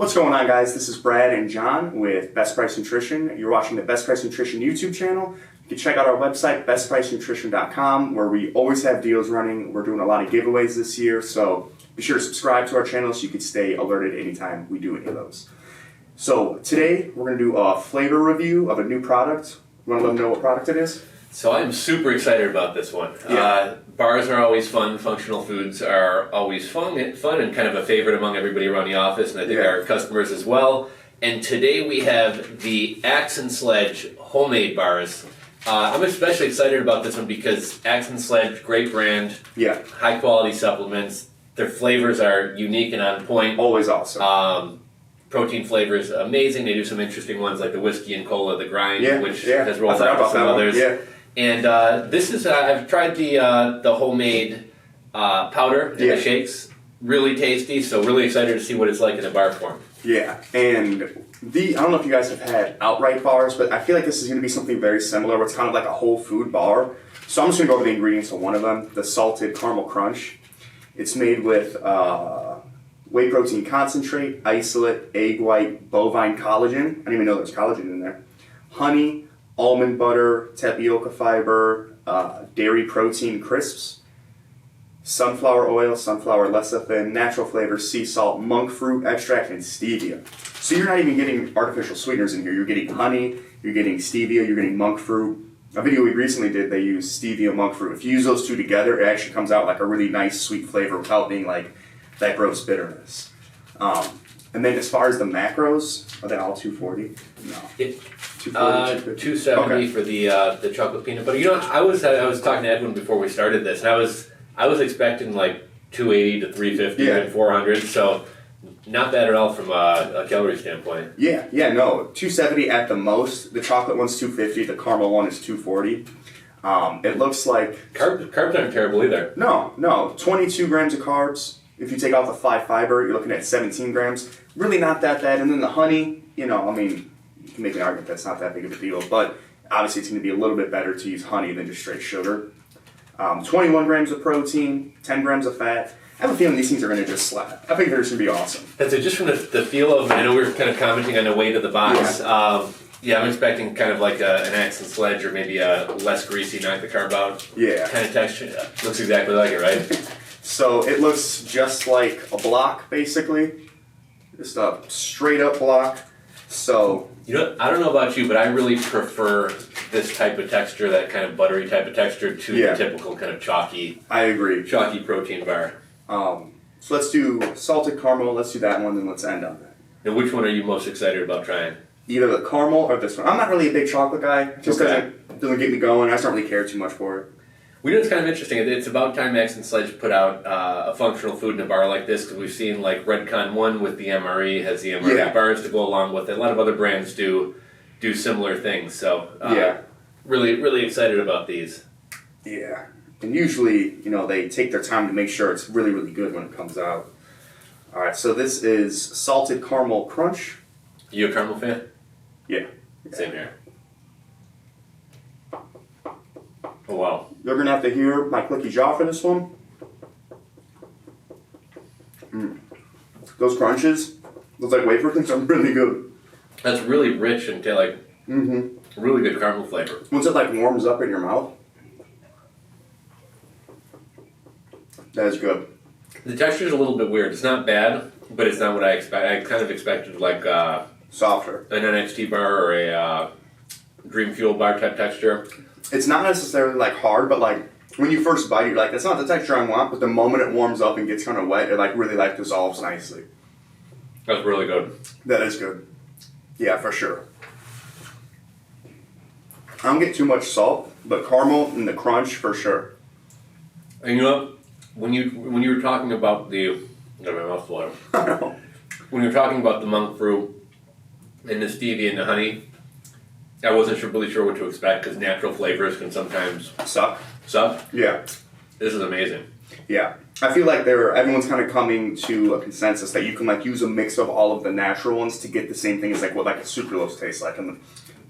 What's going on, guys? This is Brad and John with Best Price Nutrition. You're watching the Best Price Nutrition YouTube channel. You can check out our website, bestpricenutrition.com, where we always have deals running. We're doing a lot of giveaways this year, so be sure to subscribe to our channel so you can stay alerted anytime we do any of those. So today, we're going to do a flavor review of a new product. You want to let them know what product it is? So I'm super excited about this one. Yeah. Bars are always fun. Functional foods are always fun and kind of a favorite among everybody around the office, and I think our customers as well. And today we have the Axe and Sledge homemade bars. I'm especially excited about this one because Axe and Sledge, great brand, high quality supplements. Their flavors are unique and on point. Always awesome. Protein flavors amazing. They do some interesting ones like the whiskey and cola, the grind, which has rolled out with some others. Yeah. And this is, I've tried the homemade powder in the shakes. Really tasty, so really excited to see what it's like in a bar form. Yeah, and I don't know if you guys have had outright bars, but I feel like this is going to be something very similar where it's kind of like a whole food bar. So I'm just going to go over the ingredients of one of them, the Salted Caramel Crunch. It's made with whey protein concentrate, isolate, egg white, bovine collagen. I didn't even know there's collagen in there. Honey, almond butter, tapioca fiber, dairy protein crisps, sunflower oil, sunflower lecithin, natural flavors, sea salt, monk fruit extract, and stevia. So you're not even getting artificial sweeteners in here. You're getting honey, you're getting stevia, you're getting monk fruit. A video we recently did, they used stevia, monk fruit. If you use those two together, it actually comes out like a really nice sweet flavor without being like that gross bitterness. And then as far as the macros, are they all 240? No. 270 for the chocolate peanut butter. You know, I was talking to Edwin before we started this, and I was expecting like 280 to 350 and 400. So not bad at all from a calorie standpoint. Yeah, no, 270 at the most. The chocolate one's 250. The caramel one is 240. It looks like carbs aren't terrible either. No, 22 grams of carbs. If you take out the 5 fiber, you're looking at 17 grams. Really not that bad. And then the honey, you can make an argument that's not that big of a deal, but obviously it's going to be a little bit better to use honey than just straight sugar. 21 grams of protein, 10 grams of fat. I have a feeling these things are going to just slap. I think they're just going to be awesome. That's it. Just from the feel of them, I know we were kind of commenting on the weight of the box. I'm expecting kind of like an Axe and Sledge or maybe a less greasy, knock the carb out kind of texture. Looks exactly like it, right? So it looks just like a block, basically. Just a straight up block. So I don't know about you, but I really prefer this type of texture, that kind of buttery type of texture, to the typical kind of chalky. I agree. Chalky protein bar. So let's do salted caramel. Let's do that one, and let's end on that. And which one are you most excited about trying? Either the caramel or this one. I'm not really a big chocolate guy. Just doesn't get me going. I just don't really care too much for it. We know it's kind of interesting. It's about time Axe and Sledge put out a functional food in a bar like this, because we've seen like Redcon 1 with the MRE, has the MRE bars to go along with it. A lot of other brands do similar things. So really, really excited about these. Yeah. And usually, they take their time to make sure it's really, really good when it comes out. All right, so this is Salted Caramel Crunch. You a caramel fan? Yeah. Same here. Oh, wow. You're going to have to hear my clicky jaw for this one. Those crunches, those like wafer things are really good. That's really rich and really good caramel flavor. Once it like warms up in your mouth, that is good. The texture is a little bit weird. It's not bad, but it's not what I expect. I kind of expected like softer, an NXT bar or a Dream Fuel bar type texture. It's not necessarily like hard, but like when you first bite, you're like, that's not the texture I want. But the moment it warms up and gets kind of wet, it like really like dissolves nicely. That's really good. That is good. Yeah, for sure. I don't get too much salt, but caramel and the crunch for sure. And you know, when you were talking about the, got my mouth full. When you were talking about the monk fruit and the stevia and the honey, I wasn't really sure what to expect, because natural flavors can sometimes suck. Yeah. This is amazing. Yeah. I feel like everyone's kind of coming to a consensus that you can like use a mix of all of the natural ones to get the same thing as like what like a sucralose tastes like. And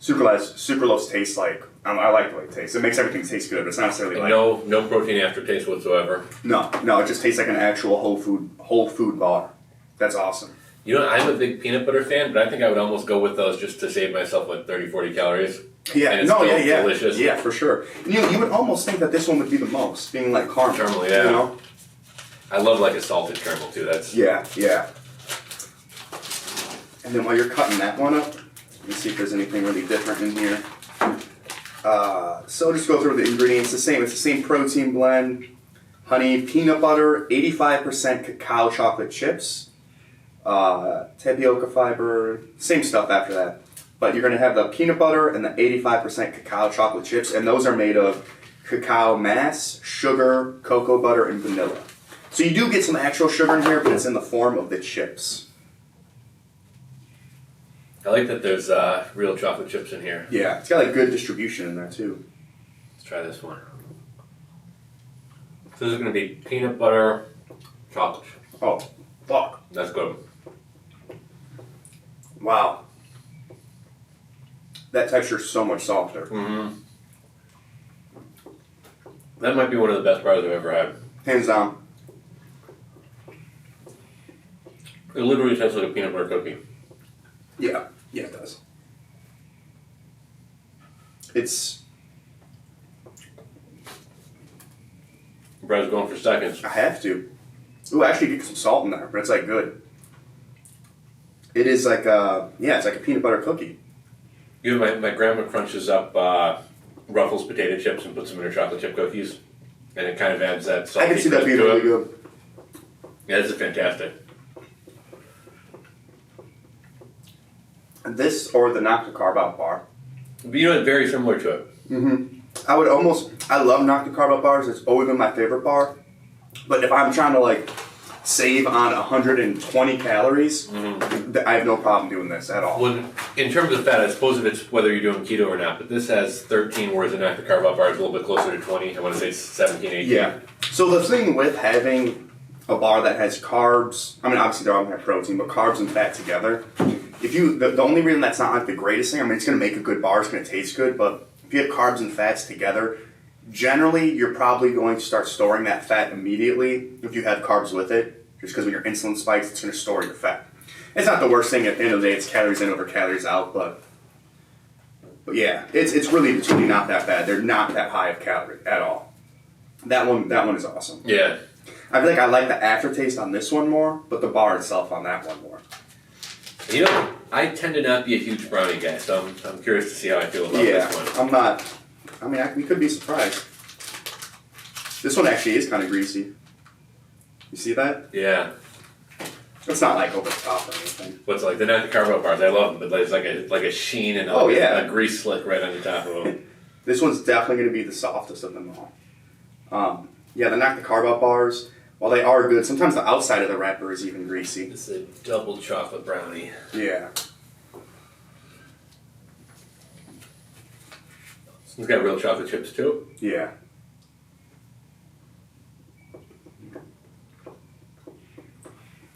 sucralose tastes like, I like the way it tastes. It makes everything taste good, but it's not necessarily like... No protein aftertaste whatsoever. No, it just tastes like an actual whole food bar. That's awesome. You know, I'm a big peanut butter fan, but I think I would almost go with those just to save myself, 30, 40 calories. Yeah, And it's no, still yeah. delicious. Yeah, for sure. You would almost think that this one would be the most, being like caramel. Caramel, yeah. You know? I love like a salted caramel too. That's Yeah. And then while you're cutting that one up, let me see if there's anything really different in here. So just go through the ingredients. It's the same protein blend. Honey, peanut butter, 85% cacao chocolate chips, tapioca fiber, same stuff after that. But you're going to have the peanut butter and the 85% cacao chocolate chips, and those are made of cacao mass, sugar, cocoa butter, and vanilla. So you do get some actual sugar in here, but it's in the form of the chips. I like that there's real chocolate chips in here. Yeah, it's got like good distribution in there too. Let's try this one. So this is going to be peanut butter chocolate chip. Oh, fuck. That's good. Wow. That texture's so much softer. Mm-hmm. That might be one of the best bars I've ever had. Hands down. It literally tastes like a peanut butter cookie. Yeah, it does. It's... Brad's going for seconds. I have to. Ooh, I actually get some salt in there, but it's like good. It is like it's like a peanut butter cookie. You know, my grandma crunches up Ruffles potato chips and puts them in her chocolate chip cookies, and it kind of adds that salty I can see that being to really it. good. Yeah, this is fantastic. This or the Knock the Carb Out bar. But you know, it's very similar to it. I love Knock the Carb Out bars. It's always been my favorite bar. But if I'm trying to like save on 120 calories, I have no problem doing this at all. Well, in terms of fat, I suppose if it's whether you're doing keto or not, but this has 13, whereas the Knock the Carb Out bar is a little bit closer to 20. I want to say 17, 18. Yeah. So the thing with having a bar that has carbs, I mean, obviously they're all going to have protein, but carbs and fat together, the only reason that's not like the greatest thing, I mean, it's going to make a good bar, it's going to taste good, but if you have carbs and fats together, generally you're probably going to start storing that fat immediately if you have carbs with it, just because when your insulin spikes, it's going to store your fat. It's not the worst thing at the end of the day, it's calories in over calories out, but yeah, it's really truly not that bad. They're not that high of calorie at all. That one is awesome. Yeah. I feel like I like the aftertaste on this one more, but the bar itself on that one more. You know, I tend to not be a huge brownie guy, so I'm curious to see how I feel about this one. I'm not. I mean, we could be surprised. This one actually is kind of greasy. You see that? Yeah. It's not like over the top or anything. What's like the Knock the Carb Out bars? I love them, but there's like a sheen and a grease slick right on the top of them. This one's definitely going to be the softest of them all. The Knock the Carb Out bars, while they are good, sometimes the outside of the wrapper is even greasy. It's a double chocolate brownie. Yeah. It's got real chocolate chips too. Yeah.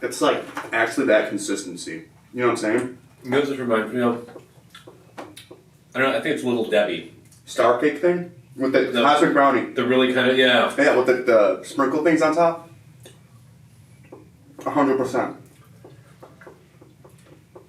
It's like actually that consistency. You know what I'm saying? You know, this reminds me of, I don't know, I think it's Little Debbie. Star cake thing? With the cosmic brownie. The really kind of, yeah. Yeah, with the sprinkle things on top. 100%.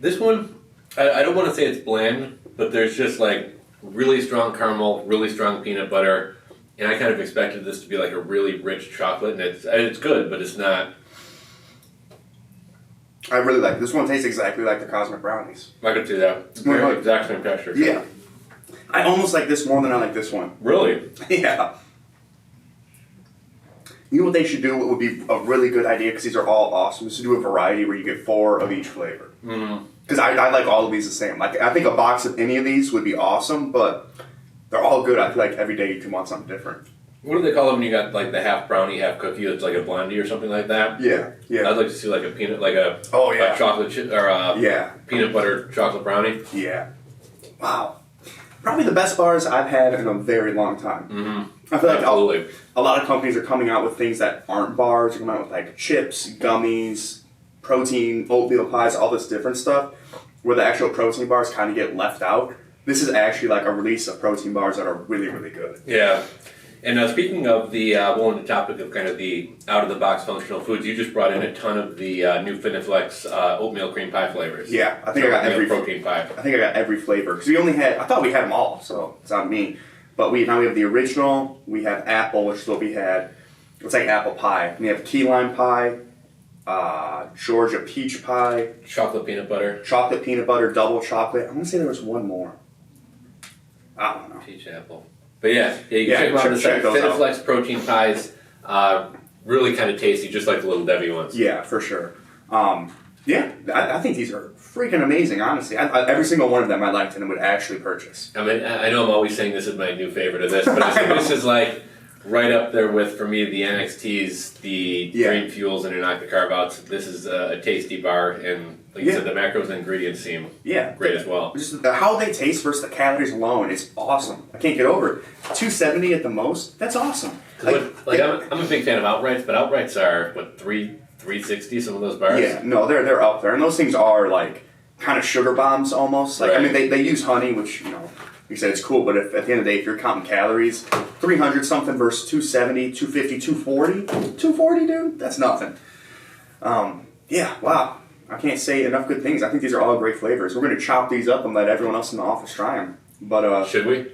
This one, I don't want to say it's bland, but there's just like really strong caramel, really strong peanut butter, and I kind of expected this to be like a really rich chocolate, and it's good, but it's not. I really like it. This one tastes exactly like the cosmic brownies. I could see that. Right. Exact same texture. Yeah. I almost like this more than I like this one. Really? Yeah. You know what they should do? What would be a really good idea, because these are all awesome, is to do a variety where you get 4 of each flavor. Because I like all of these the same. Like, I think a box of any of these would be awesome, but they're all good. I feel like every day you can want something different. What do they call them when you got like the half brownie, half cookie? It's like a blondie or something like that. Yeah. I'd like to see like a peanut, like a chocolate chip or peanut butter chocolate brownie. Yeah. Wow. Probably the best bars I've had in a very long time. I feel like a lot of companies are coming out with things that aren't bars. They're coming out with like chips, gummies, protein, oatmeal pies, all this different stuff, where the actual protein bars kind of get left out. This is actually like a release of protein bars that are really, really good. Yeah. And speaking of the, well, on the topic of kind of the out-of-the-box functional foods, you just brought in a ton of the new Finiflex oatmeal cream pie flavors. Yeah, I think I got every protein pie. I think I got every flavor because I thought we had them all, so it's not me. But now we have the original. We have apple, which is what we had. It's like apple pie. We have key lime pie, Georgia peach pie, Chocolate peanut butter. chocolate peanut butter, double chocolate. I want to say there was one more. I don't know. Peach apple. But yeah, you can Yeah, check them out on the site. check those out. Finiflex protein pies, really kind of tasty, just like the Little Debbie ones. Yeah, for sure. Yeah, I think these are freaking amazing, honestly. Every single one of them I liked and would actually purchase. I mean, I know I'm always saying this is my new favorite of this, but I think this is like right up there with, for me, the NXTs, the Dream Fuels, and Enoch the Carve-Outs. This is a tasty bar, and like you said, the macros and ingredients seem great as well. Just how they taste versus the calories alone is awesome. I can't get over it. 270 at the most. That's awesome. I'm a big fan of Outrights, but Outrights are, what, 360, some of those bars? Yeah, no, they're up there. And those things are like kind of sugar bombs almost. Like, I mean, they use honey, which, you said it's cool, but at the end of the day, if you're counting calories, 300 something versus 270, 250, 240, 240, dude, that's nothing. Yeah, wow. I can't say enough good things. I think these are all great flavors. We're going to chop these up and let everyone else in the office try them. But should we?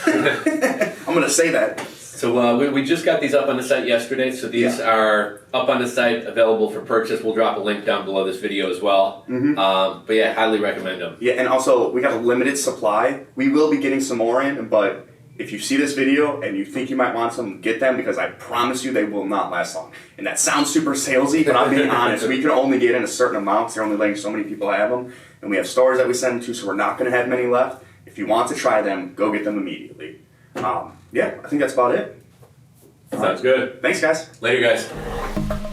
I'm going to say that. So we just got these up on the site yesterday, so these are up on the site, available for purchase. We'll drop a link down below this video as well. But yeah, highly recommend them. Yeah, and also, we got a limited supply. We will be getting some more in, but if you see this video and you think you might want some, get them, because I promise you they will not last long. And that sounds super salesy, but I'm being honest. We can only get in a certain amount. They're only letting so many people have them. And we have stores that we send them to, so we're not going to have many left. If you want to try them, go get them immediately. Yeah, I think that's about it. Sounds good. Thanks, guys. Later, guys.